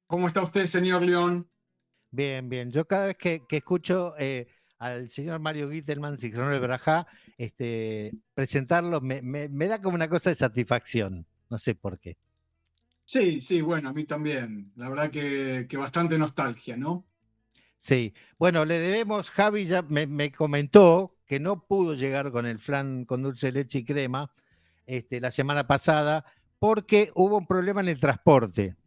¿Cómo está usted, señor León? Bien, bien. Yo cada vez que escucho al señor Mario Gittelman, Signore Brajá, presentarlo, me da como una cosa de satisfacción. No sé por qué. Sí, sí, bueno, a mí también. La verdad que bastante nostalgia, ¿no? Sí. Bueno, le debemos, Javi ya me comentó que no pudo llegar con el flan con dulce de leche y crema la semana pasada porque hubo un problema en el transporte. Hubo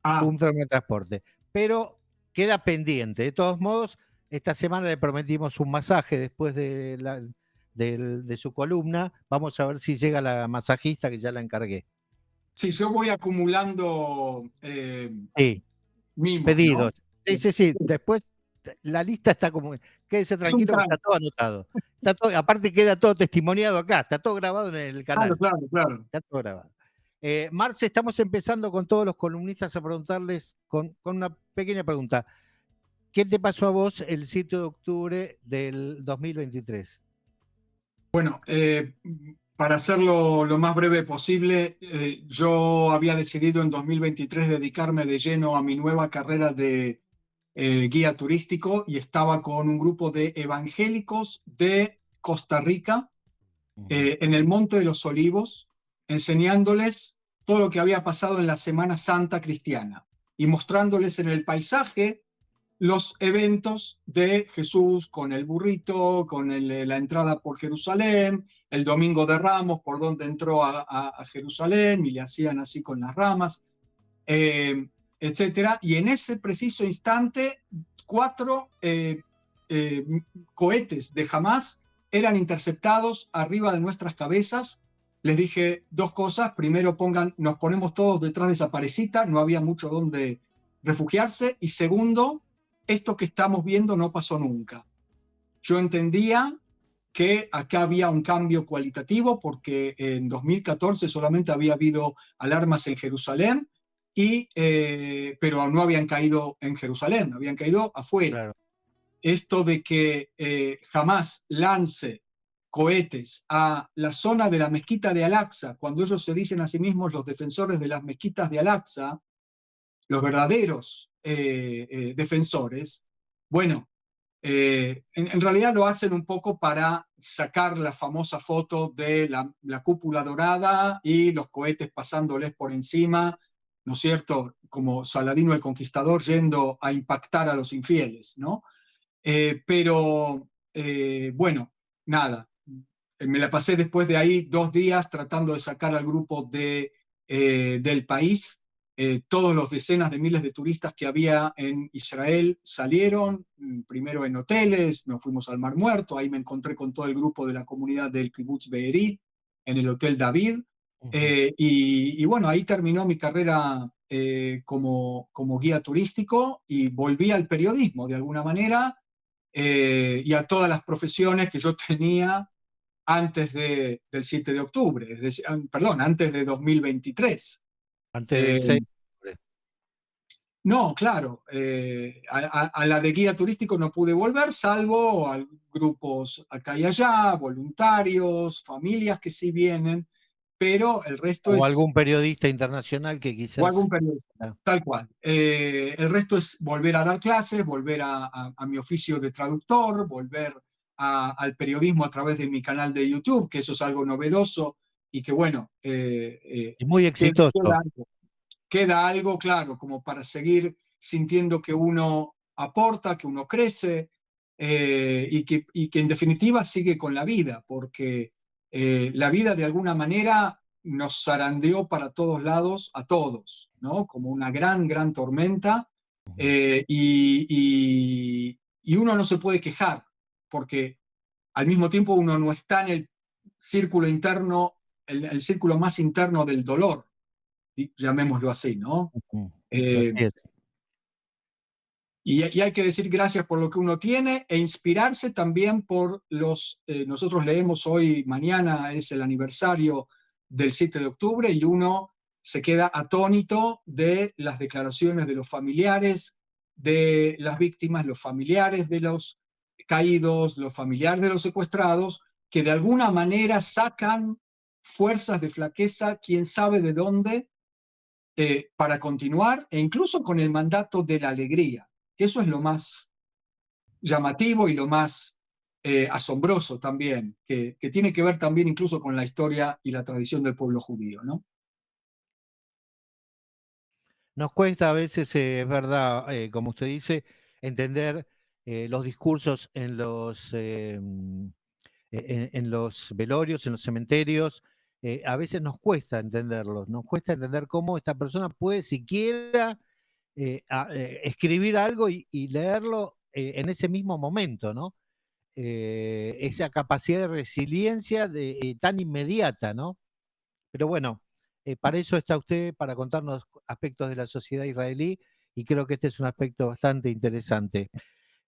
Ah, un problema en el transporte. Pero queda pendiente. De todos modos, esta semana le prometimos un masaje después de su columna. Vamos a ver si llega la masajista que ya la encargué. sí, yo voy acumulando Sí, mimos, ¿no? pedidos. Sí, sí, sí. Después la lista está como. Quédese Es un tranquilo que está plan. todo anotado. Está todo, aparte queda todo testimoniado acá, está todo grabado en el Claro, canal. claro, claro. Está todo grabado. Marce, estamos empezando con todos los columnistas a preguntarles con una pequeña pregunta. ¿Qué te pasó a vos el 7 de octubre del 2023? Bueno, para hacerlo lo más breve posible, yo había decidido en 2023 dedicarme de lleno a mi nueva carrera de guía turístico y estaba con un grupo de evangélicos de Costa Rica Ujú. en el Monte de los Olivos, enseñándoles todo lo que había pasado en la Semana Santa cristiana y mostrándoles en el paisaje los eventos de Jesús con el burrito, con la entrada por Jerusalén, el Domingo de Ramos, por donde entró a Jerusalén y le hacían así con las ramas, etcétera. Y en ese preciso instante, cuatro eh, cohetes de Hamas eran interceptados arriba de nuestras cabezas. Les dije dos cosas. Primero, nos ponemos todos detrás de esa parecita, no había mucho donde refugiarse. Y segundo, esto que estamos viendo no pasó nunca. Yo entendía que acá había un cambio cualitativo porque en 2014 solamente había habido alarmas en Jerusalén, pero no habían caído en Jerusalén, habían caído afuera. Claro. Esto de que jamás lance cohetes a la zona de la mezquita de Al-Aqsa, cuando ellos se dicen a sí mismos los defensores de las mezquitas de Al-Aqsa, los verdaderos defensores, bueno, en realidad lo hacen un poco para sacar la famosa foto de la cúpula dorada y los cohetes pasándoles por encima, ¿no es cierto? Como Saladino el Conquistador yendo a impactar a los infieles, ¿no? Pero bueno, nada, me la pasé después de ahí 2 días tratando de sacar al grupo del país. Todos los decenas de miles de turistas que había en Israel salieron, primero en hoteles, nos fuimos al Mar Muerto, ahí me encontré con todo el grupo de la comunidad del Kibbutz Be'eri, en el Hotel David, Ujú. y bueno, ahí terminó mi carrera como guía turístico y volví al periodismo de alguna manera, y a todas las profesiones que yo tenía antes del 7 de octubre, es decir, perdón, antes de 2023. Antes Eh, del 6 de octubre. no, claro, a la de guía turístico no pude volver, salvo a grupos acá y allá, voluntarios, familias que sí vienen, pero el resto O es, algún periodista internacional que o quizás. algún periodista, tal cual. El resto es volver a dar clases, volver a mi oficio de traductor, volver al periodismo a través de mi canal de YouTube, que eso es algo novedoso y que bueno, Y muy queda exitoso. algo, queda algo claro, como para seguir sintiendo que uno aporta, que uno crece, y que en definitiva sigue con la vida, porque la vida de alguna manera nos zarandeó para todos lados a todos, ¿no? Como una gran, gran tormenta, Ujú. y uno no se puede quejar, porque al mismo tiempo uno no está en el círculo interno, el círculo más interno del dolor, llamémoslo así, ¿no? Ujú. Así Eh, es. y hay que decir gracias por lo que uno tiene e inspirarse también por nosotros leemos hoy, mañana es el aniversario del 7 de octubre y uno se queda atónito de las declaraciones de los familiares de las víctimas, los familiares de los caídos, los familiares de los secuestrados, que de alguna manera sacan fuerzas de flaqueza, quién sabe de dónde, para continuar, e incluso con el mandato de la alegría, que eso es lo más llamativo y lo más asombroso también, que tiene que ver también incluso con la historia y la tradición del pueblo judío, ¿no? Nos cuesta a veces, es verdad, como usted dice, entender los discursos en los velorios, en los cementerios. A veces nos cuesta entenderlos, nos cuesta entender cómo esta persona puede siquiera escribir algo y leerlo en ese mismo momento, ¿no? Esa capacidad de resiliencia tan inmediata, ¿no? Pero bueno, para eso está usted, para contarnos aspectos de la sociedad israelí, y creo que este es un aspecto bastante interesante.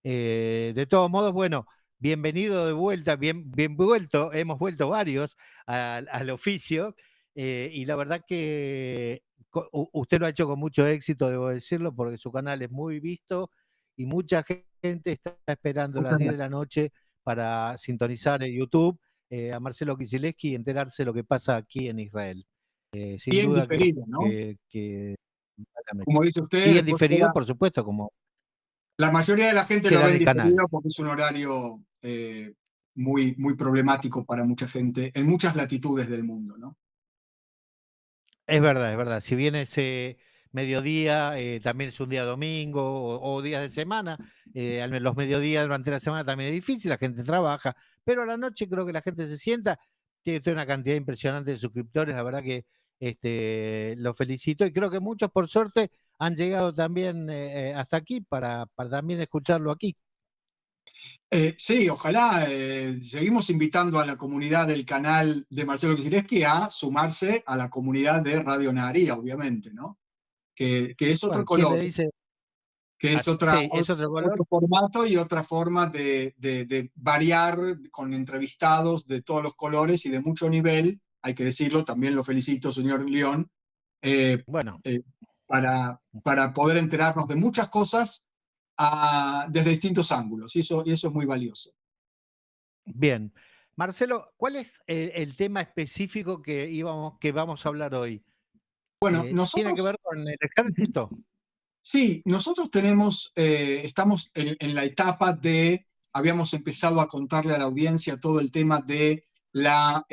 De todos modos, bueno, bienvenido de vuelta, bien vuelto, hemos vuelto varios al oficio, y la verdad que usted lo ha hecho con mucho éxito, debo decirlo, porque su canal es muy visto y mucha gente está esperando las Muchas 10 de gracias. la noche para sintonizar en YouTube a Marcelo Kicilevsky y enterarse de lo que pasa aquí en Israel. Sin Bien duda diferido, ¿no? que Como dice usted, y en después diferido, queda, por supuesto, como la mayoría de la gente lo queda ve en en el canal. diferido porque es un horario muy, muy problemático para mucha gente en muchas latitudes del mundo, ¿no? Es verdad, es verdad. Si bien ese mediodía también es un día domingo o días de semana, los mediodías durante la semana también es difícil, la gente trabaja, pero a la noche creo que la gente se sienta, tiene toda una cantidad impresionante de suscriptores, la verdad que los felicito y creo que muchos por suerte han llegado también hasta aquí para también escucharlo aquí. Sí, ojalá. Seguimos invitando a la comunidad del canal de Marcelo Kicilevsky a sumarse a la comunidad de Radio Naharía, obviamente, ¿no? Que es otro Bueno, ¿quién le color, dice? que es Sí, es otro color. otro formato y otra forma de variar con entrevistados de todos los colores y de mucho nivel. Hay que decirlo, también lo felicito, señor León, eh, Bueno, eh, para poder enterarnos de muchas cosas desde distintos ángulos, y eso es muy valioso. bien. Marcelo, ¿cuál es el tema específico que vamos a hablar hoy? Bueno, ¿Tiene que ver nosotros, con el ejército? sí, nosotros estamos en la etapa habíamos empezado a contarle a la audiencia todo el tema de la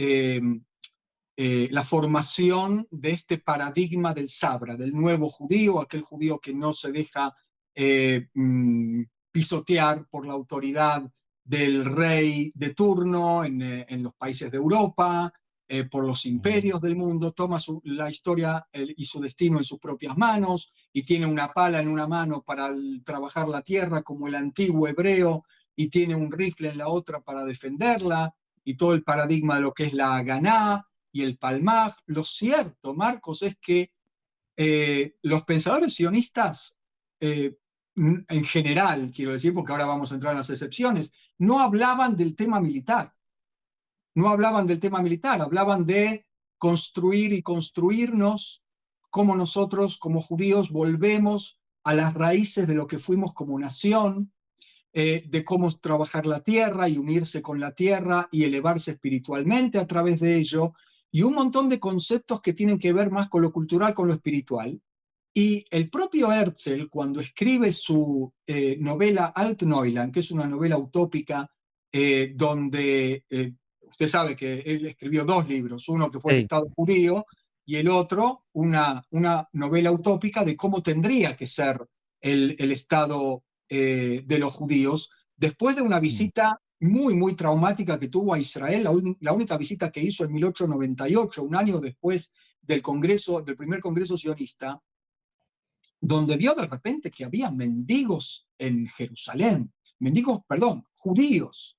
formación de este paradigma del Sabra, del nuevo judío, aquel judío que no se deja eh, mm, pisotear por la autoridad del rey de turno en los países de Europa, por los Mm, imperios del mundo, toma la historia y su destino en sus propias manos y tiene una pala en una mano para trabajar la tierra como el antiguo hebreo y tiene un rifle en la otra para defenderla y todo el paradigma de lo que es la Haganá y el Palmaj. Lo cierto, Marcos, es que los pensadores sionistas, en general, quiero decir, porque ahora vamos a entrar en las excepciones, no hablaban del tema militar, no hablaban del tema militar, hablaban de construir y construirnos como nosotros, como judíos, volvemos a las raíces de lo que fuimos como nación, de cómo trabajar la tierra y unirse con la tierra y elevarse espiritualmente a través de ello, y un montón de conceptos que tienen que ver más con lo cultural, con lo espiritual. Y el propio Herzl, cuando escribe su novela Altneuland, que es una novela utópica, donde usted sabe que él escribió dos libros, uno que fue El sí, Estado judío y el otro una novela utópica de cómo tendría que ser el Estado de los judíos, después de una mm, visita muy, muy traumática que tuvo a Israel, la única visita que hizo en 1898, un año después del primer congreso sionista, donde vio de repente que había mendigos en Jerusalén, mendigos, perdón, judíos,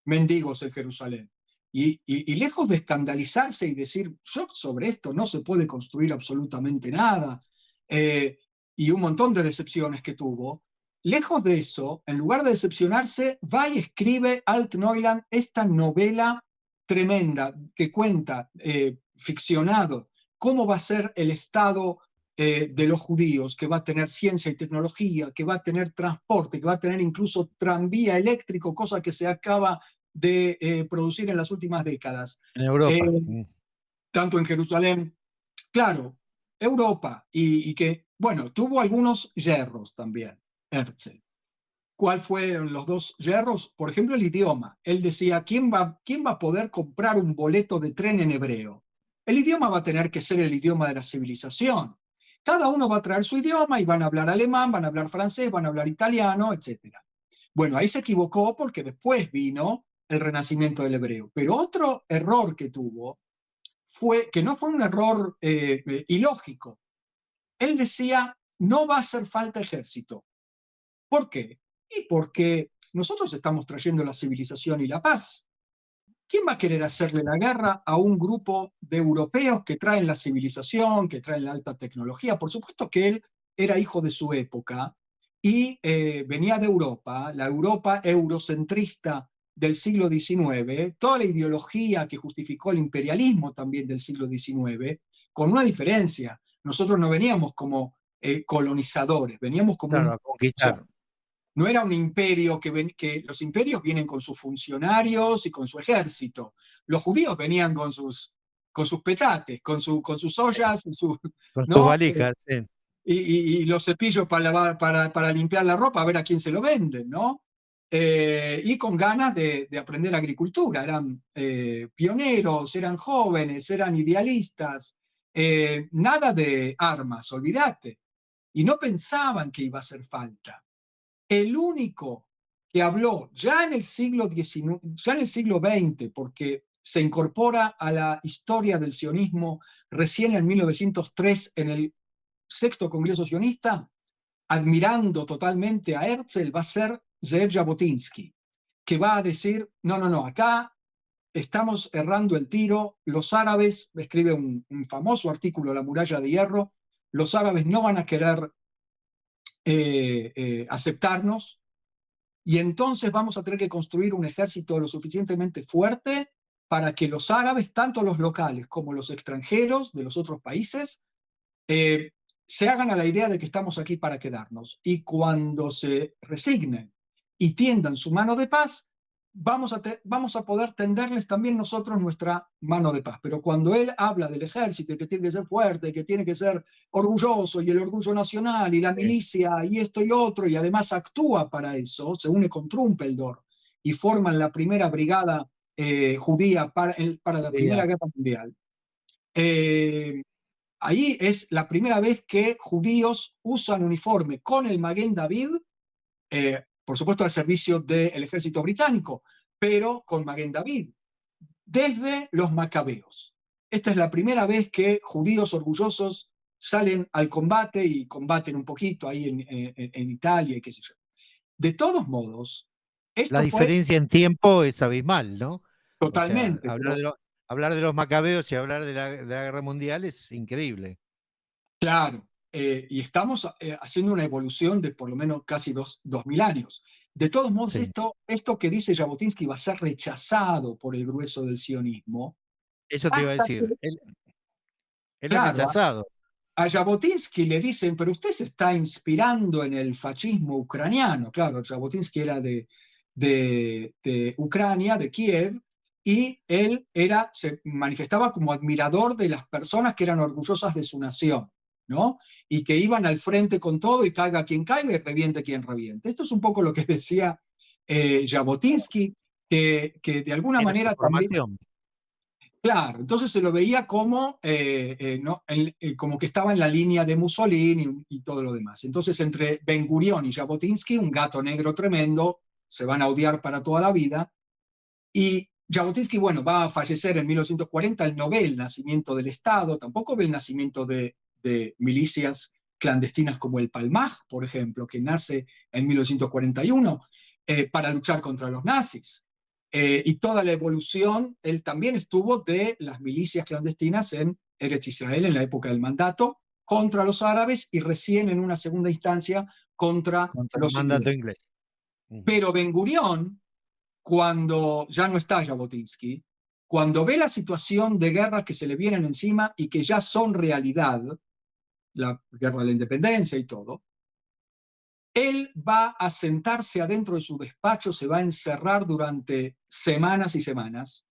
mendigos en Jerusalén. Y lejos de escandalizarse y decir, yo sobre esto no se puede construir absolutamente nada, eh, y un montón de decepciones que tuvo, lejos de eso, en lugar de decepcionarse, va y escribe Altneuland esta novela tremenda que cuenta, ficcionado, cómo va a ser el Estado de los judíos, que va a tener ciencia y tecnología, que va a tener transporte, que va a tener incluso tranvía eléctrico, cosa que se acaba de producir en las últimas décadas, en eh, Europa. tanto en Jerusalén. Claro, Europa, y que, bueno, tuvo algunos yerros también, Herzl. ¿Cuál fueron los dos yerros? Por ejemplo, el idioma. Él decía, quién va a poder comprar un boleto de tren en hebreo? El idioma va a tener que ser el idioma de la civilización. Cada uno va a traer su idioma y van a hablar alemán, van a hablar francés, van a hablar italiano, etc. Bueno, ahí se equivocó porque después vino el renacimiento del hebreo. Pero otro error que tuvo fue, que no fue un error ilógico. Él decía, no va a hacer falta ejército. ¿Por qué? Y porque nosotros estamos trayendo la civilización y la paz. ¿Quién va a querer hacerle la guerra a un grupo de europeos que traen la civilización, que traen la alta tecnología? Por supuesto que él era hijo de su época y venía de Europa, la Europa eurocentrista del siglo XIX, toda la ideología que justificó el imperialismo también del siglo XIX, con una diferencia. Nosotros no veníamos como colonizadores, veníamos como Claro, un... a O sea, conquistar. no era un imperio que los imperios vienen con sus funcionarios y con su ejército. Los judíos venían con sus petates, con sus ollas, Con sus ¿no? valijas, Y los cepillos para limpiar la ropa, a ver a quién se lo venden, ¿no? Y con ganas de aprender agricultura. Eran pioneros, eran jóvenes, eran idealistas. Nada de armas, olvídate. Y no pensaban que iba a hacer falta. El único que habló ya en el siglo XIX, ya en el siglo XX, porque se incorpora a la historia del sionismo recién en 1903 en el sexto Congreso Sionista, admirando totalmente a Herzl, va a ser Zeev Jabotinsky, que va a decir, no, no, no, acá estamos errando el tiro, los árabes, escribe un famoso artículo, La muralla de hierro, los árabes no van a querer aceptarnos, y entonces vamos a tener que construir un ejército lo suficientemente fuerte para que los árabes, tanto los locales como los extranjeros de los otros países, eh, se hagan a la idea de que estamos aquí para quedarnos. Y cuando se resignen y tiendan su mano de paz, vamos a poder tenderles también nosotros nuestra mano de paz. Pero cuando él habla del ejército, que tiene que ser fuerte, que tiene que ser orgulloso, y el orgullo nacional, y la sí. milicia, y esto y lo otro, y además actúa para eso, se une con Trumpeldor y forman la primera brigada judía para la Primera Guerra Mundial. Ahí es la primera vez que judíos usan uniforme con el Maguen David, por supuesto al servicio del ejército británico, pero con Maguen David, desde los macabeos. Esta es la primera vez que judíos orgullosos salen al combate y combaten un poquito ahí en Italia y qué sé yo. De todos modos, La esto fue diferencia en tiempo es abismal, ¿no? O sea, totalmente, pero hablar de los macabeos y hablar de la guerra mundial es increíble. claro, y estamos haciendo una evolución de por lo menos casi 2000 años. De todos modos, Sí. esto que dice Jabotinsky va a ser rechazado por el grueso del sionismo, Eso te iba a hasta que, decir. Él es claro, rechazado. a Jabotinsky le dicen, pero usted se está inspirando en el fascismo ucraniano. Claro, Jabotinsky era de Ucrania, de Kiev, y él se manifestaba como admirador de las personas que eran orgullosas de su nación, ¿no? Y que iban al frente con todo y caiga quien caiga y reviente quien reviente. Esto es un poco lo que decía Jabotinsky, que de alguna Era su manera también... formación. Claro, entonces se lo veía como, ¿no? Como que estaba en la línea de Mussolini y todo lo demás. Entonces, entre Ben Gurión y Jabotinsky, un gato negro tremendo, se van a odiar para toda la vida. Y Jabotinsky, bueno, va a fallecer en 1940, él no ve el nacimiento del Estado, tampoco ve el nacimiento de milicias clandestinas como el Palmaj, por ejemplo, que nace en 1941 para luchar contra los nazis. Y toda la evolución, él también estuvo de las milicias clandestinas en Eretz Israel en la época del mandato, contra los árabes y recién en una segunda instancia contra Contra el los mandato ingleses. inglés. Ujú. Pero Ben Gurión, cuando ya no está Jabotinsky, cuando ve la situación de guerra que se le vienen encima y que ya son realidad, la guerra de la independencia y todo, él va a sentarse adentro de su despacho, se va a encerrar durante semanas y semanas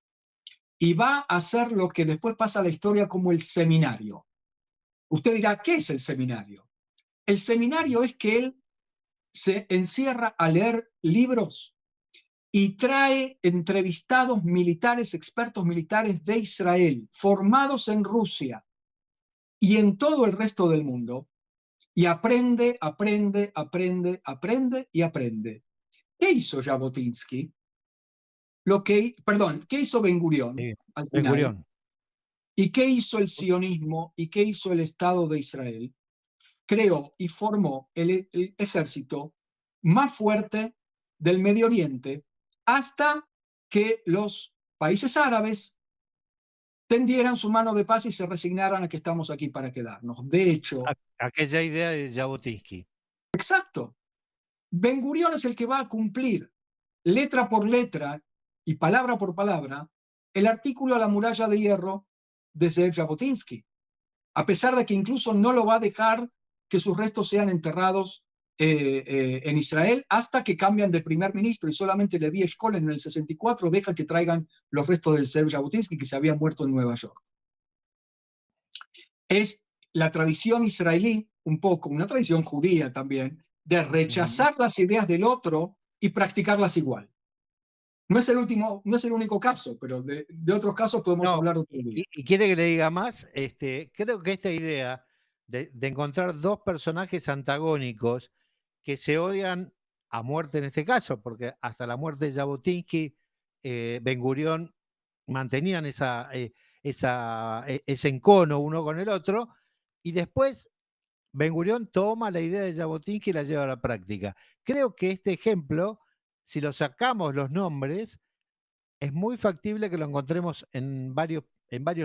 y va a hacer lo que después pasa a la historia como el seminario. Usted dirá, ¿qué es el seminario? El seminario es que él se encierra a leer libros y trae entrevistados militares, expertos militares de Israel, formados en Rusia y en todo el resto del mundo, y aprende, aprende, aprende, aprende y aprende. ¿Qué hizo Jabotinsky? ¿Qué hizo Ben Gurión Sí, al Ben final? Gurión. ¿Y qué hizo el sionismo? ¿Y qué hizo el Estado de Israel? Creó y formó el ejército más fuerte del Medio Oriente hasta que los países árabes tendieran su mano de paz y se resignaran a que estamos aquí para quedarnos. De hecho, Aquella idea de Jabotinsky. exacto, Ben Gurión es el que va a cumplir letra por letra y palabra por palabra el artículo a la muralla de hierro de Zeev Jabotinsky, a pesar de que incluso no lo va a dejar que sus restos sean enterrados en Israel hasta que cambian de primer ministro y solamente Levi Eshkol en el 64 deja que traigan los restos de Zeev Jabotinsky que se había muerto en Nueva York. Es la tradición israelí, un poco, una tradición judía también, de rechazar las ideas del otro y practicarlas igual. No es el único caso, pero de otros casos podemos No, hablar otro día. y quiere que le diga más, creo que esta idea de encontrar dos personajes antagónicos que se odian a muerte en este caso, porque hasta la muerte de Jabotinsky, Ben Gurión mantenían ese encono uno con el otro, y después Ben Gurión toma la idea de Jabotinsky y la lleva a la práctica. Creo que este ejemplo, si lo sacamos los nombres, es muy factible que lo encontremos en varios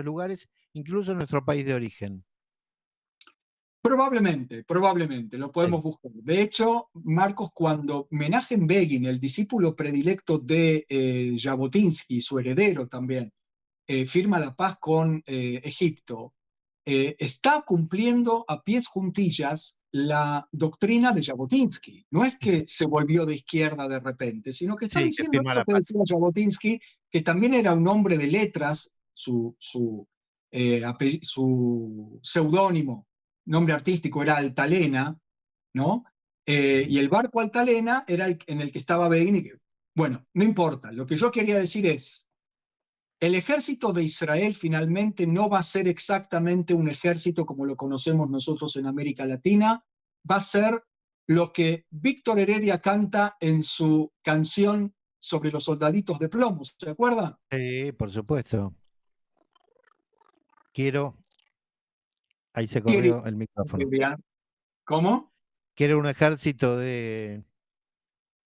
lugares, incluso en nuestro país de origen. Probablemente, lo podemos Sí, buscar. De hecho, Marcos, cuando Menachem Begin, el discípulo predilecto de Jabotinsky, su heredero también, firma la paz con Egipto, está cumpliendo a pies juntillas la doctrina de Jabotinsky. No es que se volvió de izquierda de repente, sino que está sí, que diciendo firma eso la que paz. decía Jabotinsky, que también era un hombre de letras, su seudónimo, nombre artístico era Altalena, ¿no? Y el barco Altalena era en el que estaba Begin. Bueno, no importa. Lo que yo quería decir es, el ejército de Israel finalmente no va a ser exactamente un ejército como lo conocemos nosotros en América Latina, va a ser lo que Víctor Heredia canta en su canción sobre los soldaditos de plomo, ¿se acuerda? Sí, por supuesto. Quiero, ahí se Quiere, corrió el micrófono. ¿cómo? Quiero un ejército de,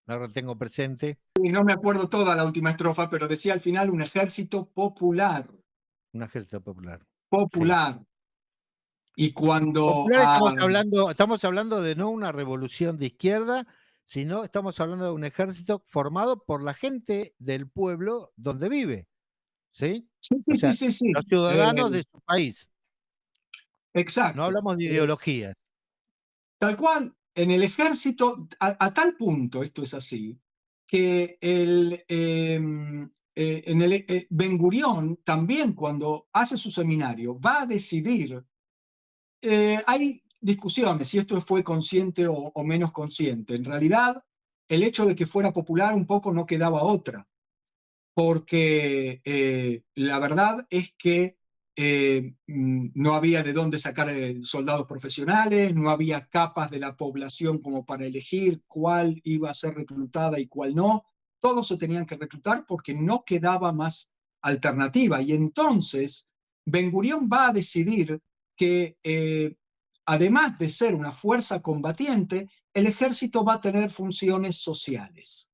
no lo tengo presente, Y no me acuerdo toda la última estrofa, pero decía al final un ejército popular, un ejército popular. Sí. popular. Y cuando Popular estamos hablando de no una revolución de izquierda, sino estamos hablando de un ejército formado por la gente del pueblo donde vive, ¿sí? sí, O sí, sí, sea, sí, sí, los ciudadanos de su país. No exacto. hablamos de ideologías. Tal cual, en el ejército, tal punto esto es así, que Ben Gurión también cuando hace su seminario va a decidir, hay discusiones si esto fue consciente o menos consciente. En realidad, el hecho de que fuera popular un poco no quedaba otra porque la verdad es que no había de dónde sacar soldados profesionales, no había capas de la población como para elegir cuál iba a ser reclutada y cuál no. Todos se tenían que reclutar porque no quedaba más alternativa. Y entonces Ben Gurión va a decidir que además de ser una fuerza combatiente, el ejército va a tener funciones sociales,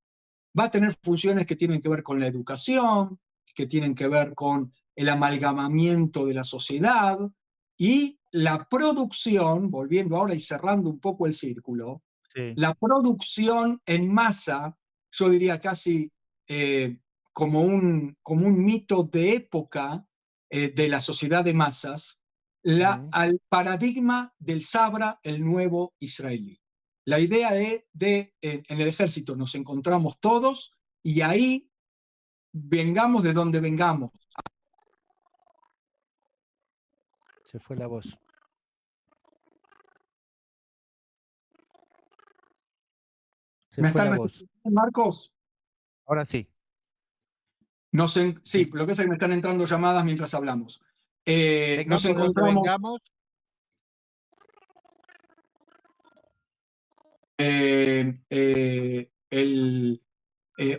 va a tener funciones que tienen que ver con la educación, que tienen que ver con el amalgamamiento de la sociedad y la producción, volviendo ahora y cerrando un poco el círculo, Sí. la producción en masa, yo diría casi como un mito de época de la sociedad de masas, al paradigma del Sabra, el nuevo israelí. La idea en el ejército nos encontramos todos y ahí vengamos de donde vengamos. Se fue la voz. Se ¿Me fue están la voz. recibiendo, Marcos? Ahora sí. Sí, lo que pasa es que me están entrando llamadas mientras hablamos. Nos Vengamos de donde encontramos vengamos. el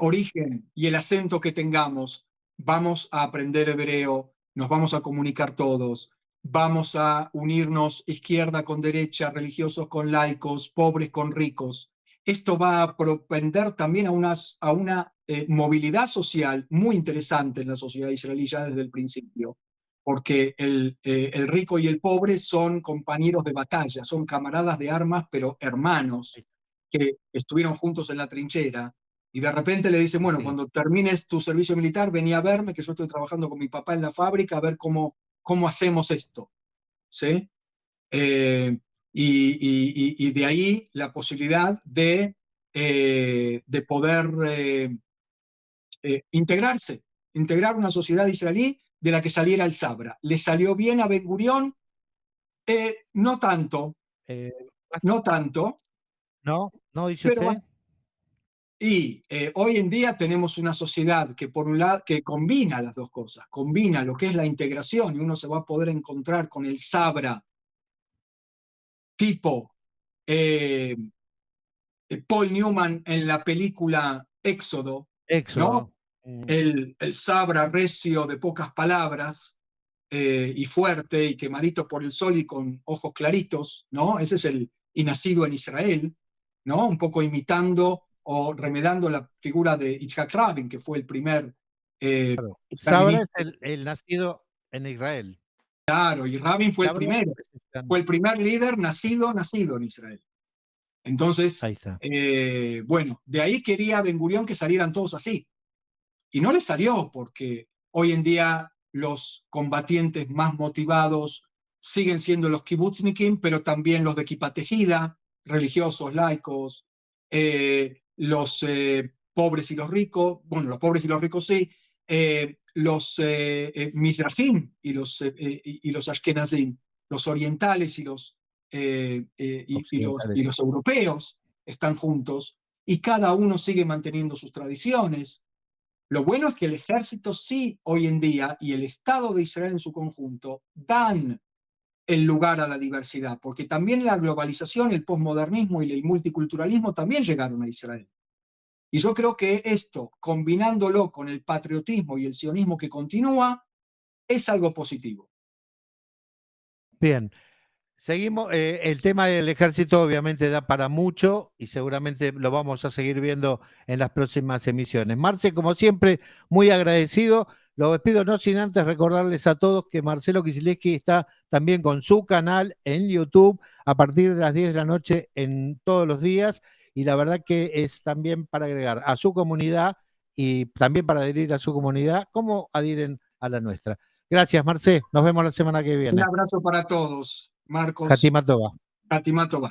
origen y el acento que tengamos, vamos a aprender hebreo, nos vamos a comunicar todos, vamos a unirnos izquierda con derecha, religiosos con laicos, pobres con ricos. Esto va a propender también a una movilidad social muy interesante en la sociedad israelí ya desde el principio, porque el rico y el pobre son compañeros de batalla, son camaradas de armas, pero hermanos que estuvieron juntos en la trinchera, y de repente le dicen, bueno, Sí. cuando termines tu servicio militar, vení a verme, que yo estoy trabajando con mi papá en la fábrica, a ver cómo hacemos esto. ¿Sí? Y de ahí la posibilidad de poder integrarse, integrar una sociedad israelí de la que saliera el Sabra. ¿Le salió bien a Ben Gurión? No tanto, Eh, no tanto, no, no dice pero usted. y hoy en día tenemos una sociedad que por un lado que combina las dos cosas, combina lo que es la integración y uno se va a poder encontrar con el Sabra tipo eh, Paul Newman en la película Éxodo, ¿no? Éxodo. El Sabra recio de pocas palabras y fuerte y quemadito por el sol y con ojos claritos, ¿no? Ese es y nacido en Israel, ¿no? Un poco imitando o remedando la figura de Yitzhak Rabin, que fue el primer Claro. gran Sabra es ministro. el nacido en Israel. Claro, y Rabin fue el Sabra primero, fue el primer líder nacido en Israel. Entonces, ahí está. bueno, de ahí quería Ben Gurión que salieran todos así. Y no le salió porque hoy en día los combatientes más motivados siguen siendo los kibutznikim, pero también los de Kippah Tejida, religiosos, laicos, los pobres y los ricos, bueno, los pobres y los ricos sí, los mizrahim y los ashkenazim, los orientales y Occidentales. los europeos están juntos y cada uno sigue manteniendo sus tradiciones. Lo bueno es que el ejército sí hoy en día y el Estado de Israel en su conjunto dan el lugar a la diversidad, porque también la globalización, el posmodernismo y el multiculturalismo también llegaron a Israel. Y yo creo que esto, combinándolo con el patriotismo y el sionismo que continúa, es algo positivo. Bien. Seguimos, el tema del ejército obviamente da para mucho y seguramente lo vamos a seguir viendo en las próximas emisiones. Marce, como siempre, muy agradecido. Lo despido no sin antes recordarles a todos que Marcelo Kicilevsky está también con su canal en YouTube a partir de las 10 de la noche en todos los días y la verdad que es también para agregar a su comunidad y también para adherir a su comunidad como adhieren a la nuestra. Gracias, Marce. Nos vemos la semana que Un viene. abrazo para todos. Marcos Hatima Tova. Hatima Tova.